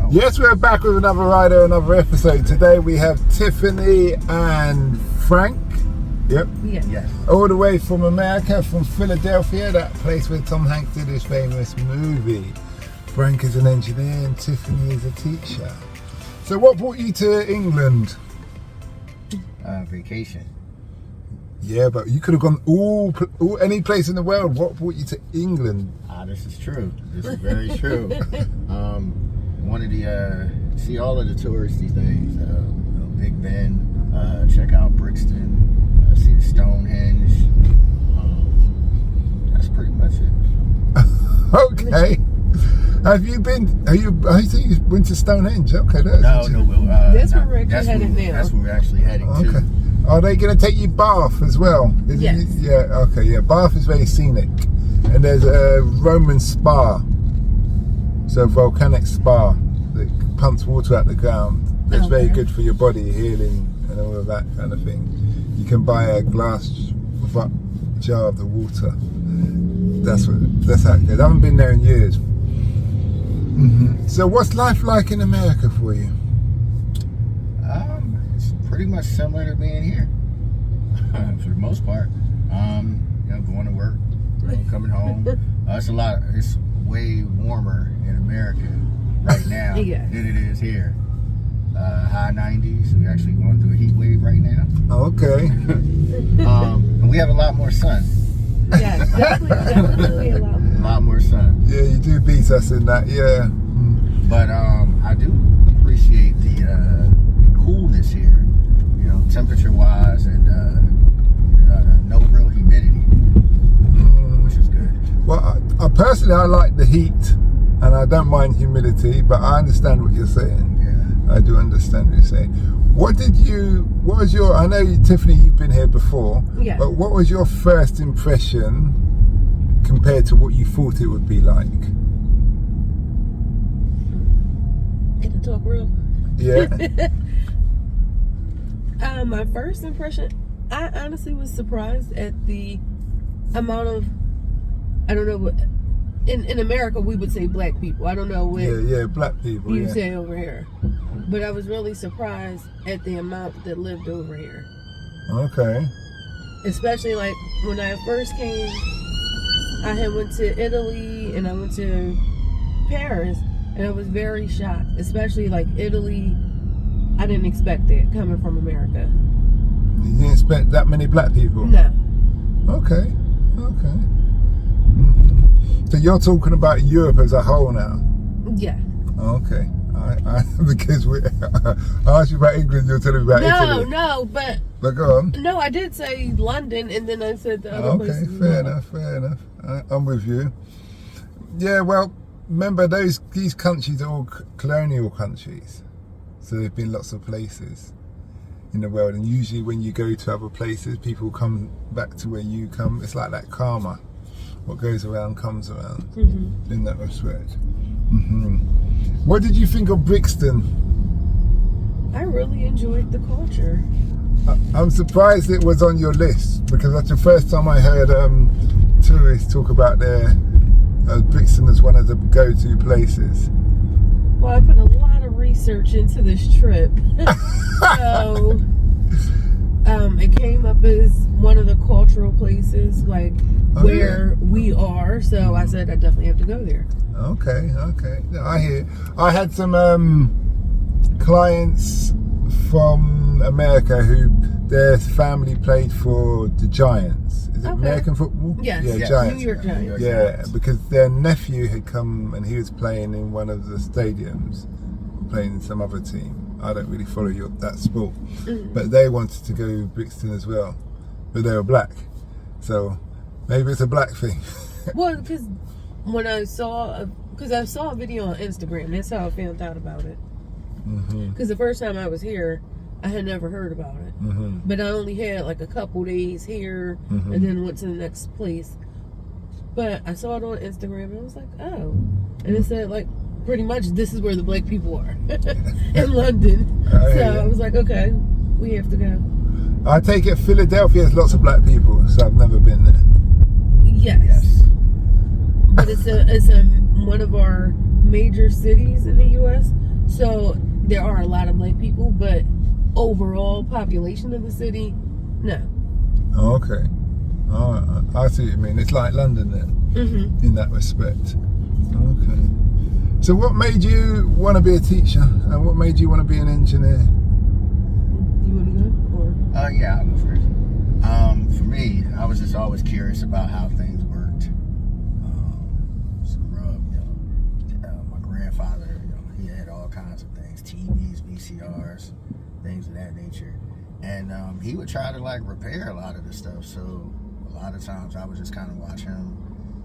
Oh. Yes, we're back with another rider, another episode. Today we have Tiffany and Frank. Yep. Yes. All the way from America, from Philadelphia, that place where Tom Hanks did his famous movie. Frank is an engineer and Tiffany is a teacher. So what brought you to England? Vacation. Yeah, but you could have gone all any place in the world. What brought you to England? This is true. This is very true. Wanted to see all of the touristy things. Big Ben, check out Brixton, see the Stonehenge. That's pretty much it. Okay. Have you been? I think you went to Stonehenge. Okay, No. That's where we're actually headed now. That's where we're actually heading to. Okay. Are they going to take you Bath as well? Yes. Yeah. Okay. Yeah. Bath is very scenic, and there's a Roman spa, so volcanic spa that pumps water out the ground. That's very good for your body, healing, and all of that kind of thing. You can buy a glass jar of the water. That's how it goes. I haven't been there in years. Mm-hmm. So, what's life like in America for you? It's pretty much similar to being here, for the most part. Going to work, coming home. It's way warmer in America right now than it is here. High 90s. We're actually going through a heat wave right now. Okay. And we have a lot more sun. Yeah, definitely a lot more. A lot more sun. Yeah, you do beat us in that. Yeah. But I do appreciate the coolness here. Temperature wise, and no real humidity, which is good. Well, I personally, I like the heat, and I don't mind humidity, but I understand what you're saying. Yeah. I do understand what you're saying. What was your, I know, Tiffany, you've been here before, but what was your first impression compared to what you thought it would be like? Get to talk real. Yeah. My first impression, I honestly was surprised at the amount of, I don't know what, in America we would say black people. I don't know what black people. you say over here. But I was really surprised at the amount that lived over here. Okay. Especially like when I first came, I had went to Italy and I went to Paris, and I was very shocked. Especially like Italy, I didn't expect that coming from America. You didn't expect that many black people? No. Okay. Mm-hmm. So you're talking about Europe as a whole now? Yeah. Okay. Because I asked you about England, you're telling me about Italy. No, but go on. No, I did say London, and then I said the other places. Okay, fair enough. I'm with you. Yeah, well, remember these countries are all colonial countries, so there've been lots of places in the world, and usually when you go to other places, people come back to where you come. It's like that karma. What goes around comes around. Mm-hmm. In that respect. Mm-hmm. What did you think of Brixton? I really enjoyed the culture. I'm surprised it was on your list, because that's the first time I heard tourists talk about Brixton as one of the go-to places. Well, I put a lot of research into this trip. So it came up as one of the cultural places, like where we are. So I said I definitely have to go there. Okay. I hear. I had some clients from America who their family played for the Giants. Is it American football? Yes. Yeah, Giants. New York Giants. Yeah, because their nephew had come and he was playing in one of the stadiums, playing in some other team. I don't really follow that sport, but they wanted to go to Brixton as well, but they were black, so maybe it's a black thing. Well, because when I saw a video on Instagram, that's how I found out about it. Because the first time I was here, I had never heard about it, but I only had like a couple days here, and then went to the next place. But I saw it on Instagram, and I was like, oh, and it said like, pretty much this is where the black people are in London. So I was like, okay, we have to go. I take it Philadelphia has lots of black people, so I've never been there. Yes. But it's one of our major cities in the U.S. So there are a lot of black people, but overall population of the city, no. Oh, okay. Oh, I see what you mean. It's like London then, in that respect. Okay. So what made you want to be a teacher? And what made you want to be an engineer? You want to go? Or? Yeah, I'll go first. For me, I was just always curious about how things worked. So grew up, my grandfather, he had all kinds of things, TVs, VCRs, things of that nature. And he would try to like repair a lot of this stuff. So a lot of times I would just kind of watch him,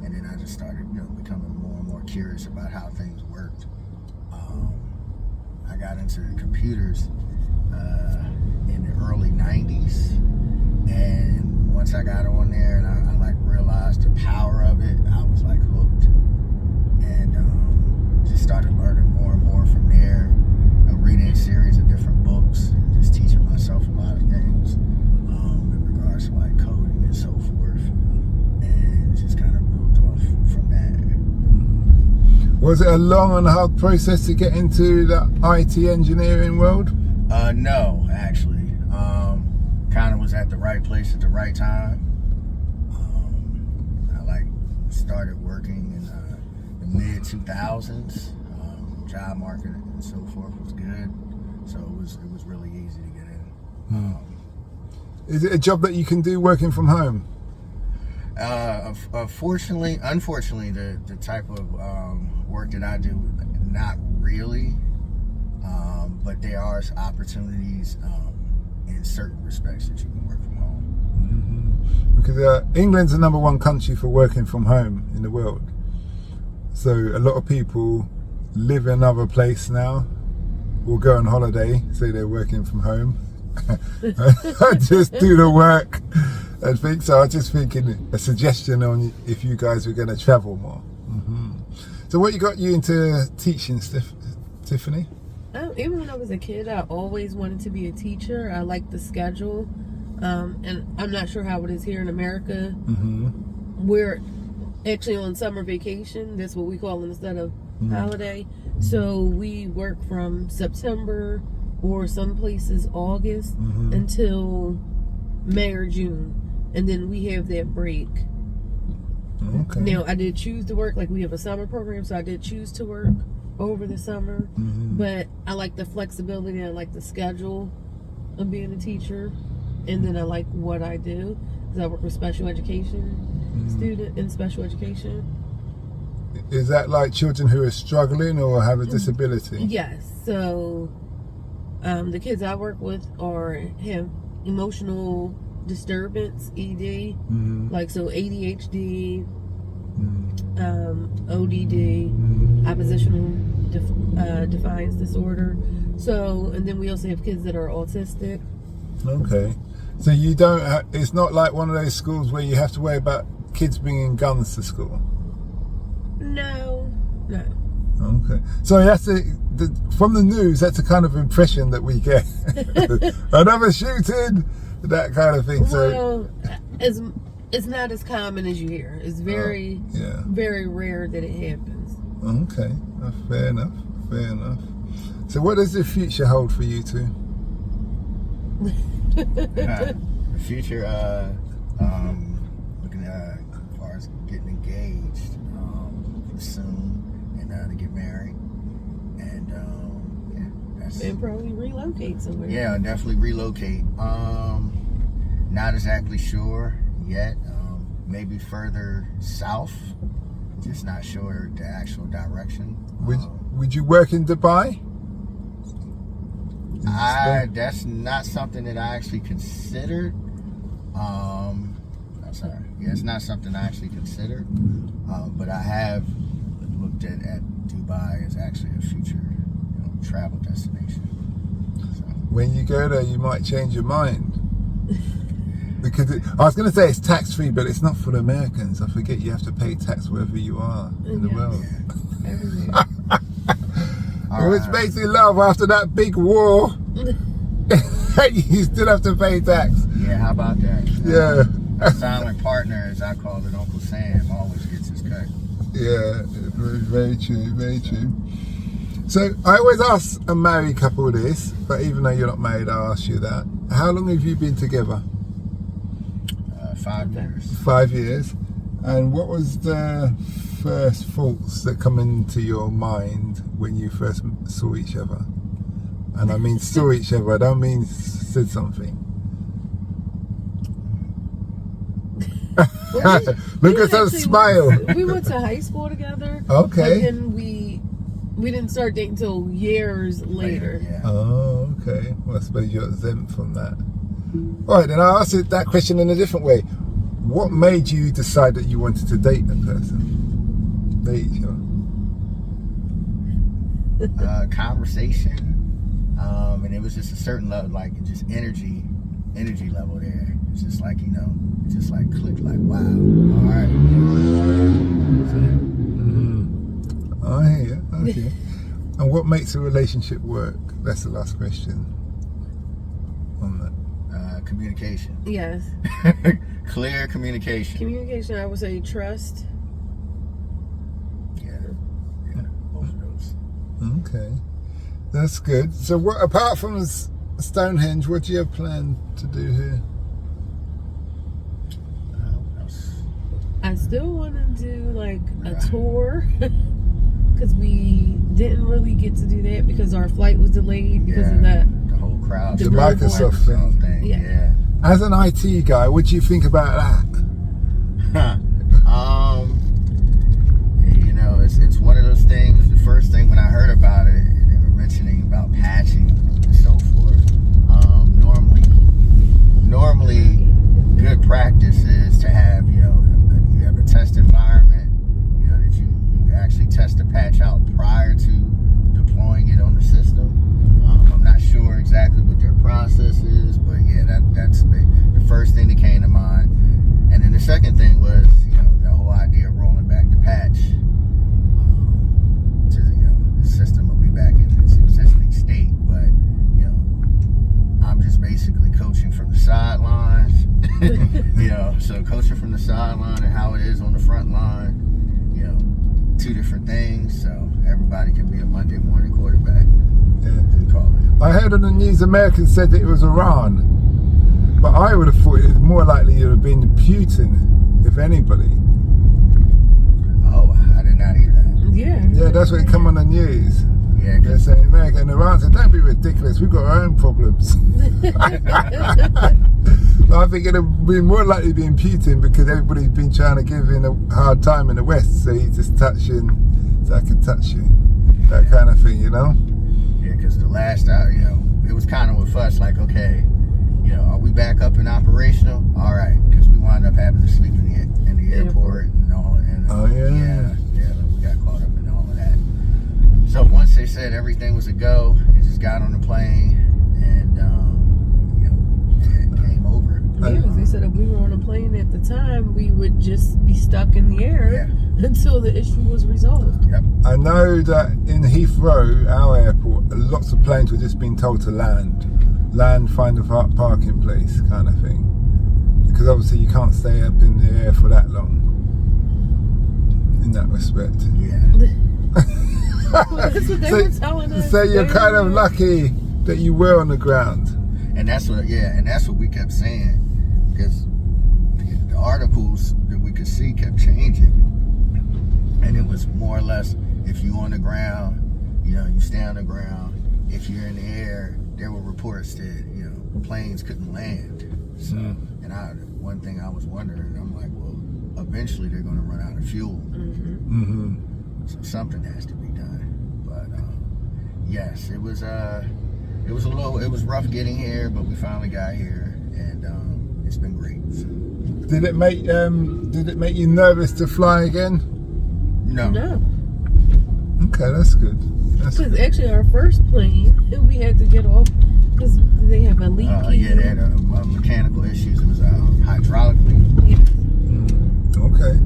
and then I just started, becoming more and more curious about how things worked. I got into computers in the early 90s, and once I got on there and I like realized the power of it, I was like hooked, and just started learning more and more from there, reading a series of different books and just teaching myself a lot of things in regards to like coding and so forth, and just kind of built off from that. Was it a long and hard process to get into the IT engineering world? No, actually. Kind of was at the right place at the right time. I started working in the mid 2000s. Job market and so forth was good, so it was really easy to get in. Is it a job that you can do working from home? Unfortunately, the type of work that I do, not really. But there are opportunities in certain respects that you can work from home. Because England's the number one country for working from home in the world. So a lot of people live in another place now, or go on holiday, say they're working from home. I just do the work and think so. I was just thinking a suggestion on if you guys were going to travel more. So what got you into teaching, Tiffany? Even when I was a kid, I always wanted to be a teacher. I liked the schedule, and I'm not sure how it is here in America. We're actually on summer vacation. That's what we call it instead of holiday. So we work from September, or some places August, until May or June, and then we have that break. Okay. Now I did choose to work, like we have a summer program, so I did choose to work over the summer, but I like the flexibility, I like the schedule of being a teacher, and then I like what I do, because I work with special education student in special education. Is that like children who are struggling or have a disability? Yes. So the kids I work with have emotional disturbance, ED, like so ADHD, ODD, oppositional defiance disorder. So, and then we also have kids that are autistic. Okay. So you don't, it's not like one of those schools where you have to worry about kids bringing guns to school? No. Okay. So that's from the news, that's the kind of impression that we get. Another shooting, that kind of thing. Well, it's not as common as you hear. It's very, very rare that it happens. Okay. Fair enough. So what does the future hold for you two? The future, looking at as far as getting engaged soon, and to get married, and and probably relocate somewhere. Yeah, definitely relocate. Not exactly sure yet. Maybe further south. Just not sure the actual direction. Would you work in Dubai? That's not something that I actually considered. I'm sorry. Yeah, it's not something I actually considered. But I have looked at Dubai as actually a future, travel destination. So. When you go there, you might change your mind. Because I was going to say it's tax-free, but it's not for the Americans. I forget you have to pay tax wherever you are in the world. Yeah. Everywhere. Which makes me laugh after that big war. You still have to pay tax. Yeah, how about that? Yeah. Silent partner, as I call it, Uncle Sam, always gets his cut. Yeah, very true, very true. So I always ask a married couple this, but even though you're not married, I'll ask you that. How long have you been together? 5 years. 5 years. And what was the first thoughts that come into your mind when you first saw each other? And I mean saw each other, I don't mean said something. Look at that smile. We went to high school together. Okay. But then we didn't start dating until years later. Yeah. Oh, okay. Well, I suppose you're exempt from that. All right, then I'll ask that question in a different way. What made you decide that you wanted to date a person? Date each other? Conversation. And it was just a certain level, like just energy level there. It's just like, it just like clicked, like, wow. All right. I hear you. Okay. And what makes a relationship work? That's the last question on that. Communication. Yes. Clear communication. Communication, I would say trust. Yeah, both of those. Okay, that's good. So, what apart from Stonehenge, what do you have planned to do here? What else? I still want to do like a tour because we didn't really get to do that because our flight was delayed because of that. The whole crowd. The The Microsoft thing. Yeah. As an IT guy, what do you think about that? It's one of those things. The first thing when I heard about it, they were mentioning about patching and so forth. Normally, good practice is to have you have a test environment. That you actually test the patch out prior to deploying it on the system. I'm not sure exactly what their process is, but yeah, that's the first thing that came to mind. And then the second thing was, the whole idea of rolling back the patch to, the system will be back in its existing state. But, I'm just basically coaching from the sidelines, so coaching from the sideline and how it is on the front line, two different things. So everybody can be a Monday morning quarterback. Yeah. Call it. I heard on the news Americans said that it was Iran, but I would have thought it was more likely it would have been Putin, if anybody. Oh, I did not hear that. Yeah. Yeah, that's what it come on the news. Yeah, They're saying America and Iran said, don't be ridiculous, we've got our own problems. I think it would be more likely being Putin because everybody's been trying to give him a hard time in the West, so he's just touching, so I can touch you. That kind of thing, Yeah, because the last hour, it was kind of with us, like, okay, are we back up and operational? All right, because we wound up having to sleep in the airport and all. And, Oh, yeah. Yeah, we got caught up in all of that. So once they said everything was a go, they just got on the plane and, it came over. Yeah, because they said if we were on a plane at the time, we would just be stuck in the air until the issue was resolved. Yep. I know that in Heathrow, our airport, lots of planes were just being told to land, find a parking place kind of thing. Because obviously you can't stay up in the air for that long, in that respect. Yeah. That's what they were telling us. So you're kind of lucky that you were on the ground. And that's what we kept saying, because the articles that we could see kept changing, and it was more or less, if you on the ground, you stay on the ground. If you're in the air, there were reports that planes couldn't land. So, and one thing I was wondering, I'm like, well, eventually they're going to run out of fuel, so something has to be done. But yes, it was rough getting here, but we finally got here, and it's been great. So. Did it make you nervous to fly again? No. Okay, that's good. Because actually our first plane, we had to get off because they have a leak. Yeah, they had mechanical issues. It was hydraulically. Yeah. Okay.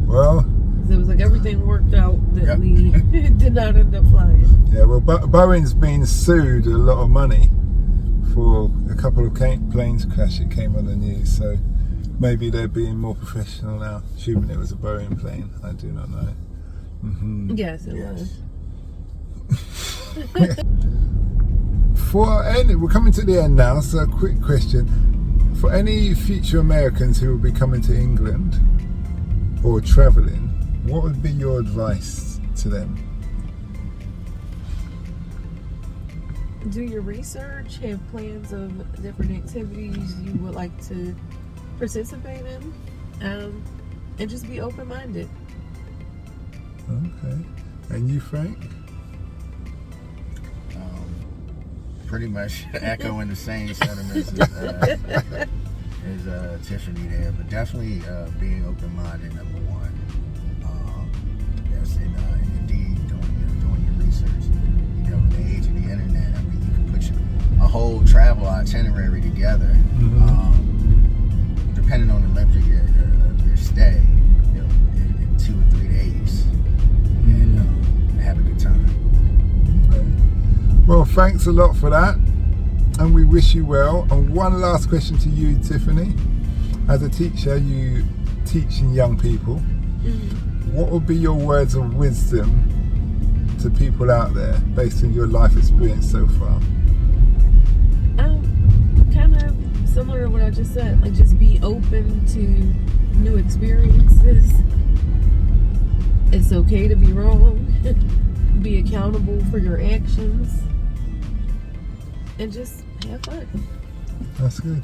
Well. It was like everything worked out that we did not end up flying. Yeah, well, Boeing's been sued a lot of money for a couple of planes crash. It came on the news, so maybe they're being more professional now, assuming it was a Boeing plane. I do not know. Yes, it was. We're coming to the end now, so a quick question. For any future Americans who will be coming to England or travelling, what would be your advice to them? Do your research, have plans of different activities you would like to participate in, and just be open-minded. Okay. And you, Frank? Pretty much echoing the same sentiments as Tiffany there, but definitely being open-minded, number one. Yes, and indeed doing your research. You know, in the age of the internet, I mean, you can put a whole travel itinerary together, depending on the length of your stay, you know, in 2 or 3 days, and have a good time. Okay. Well, thanks a lot for that, and we wish you well. And one last question to you, Tiffany. As a teacher, you teaching young people. What would be your words of wisdom to people out there based on your life experience so far? Kind of similar to what I just said. Like, just be open to new experiences. It's okay to be wrong. Be accountable for your actions. And just have fun. That's good.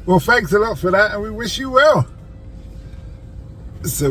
Well, thanks a lot for that, and we wish you well. So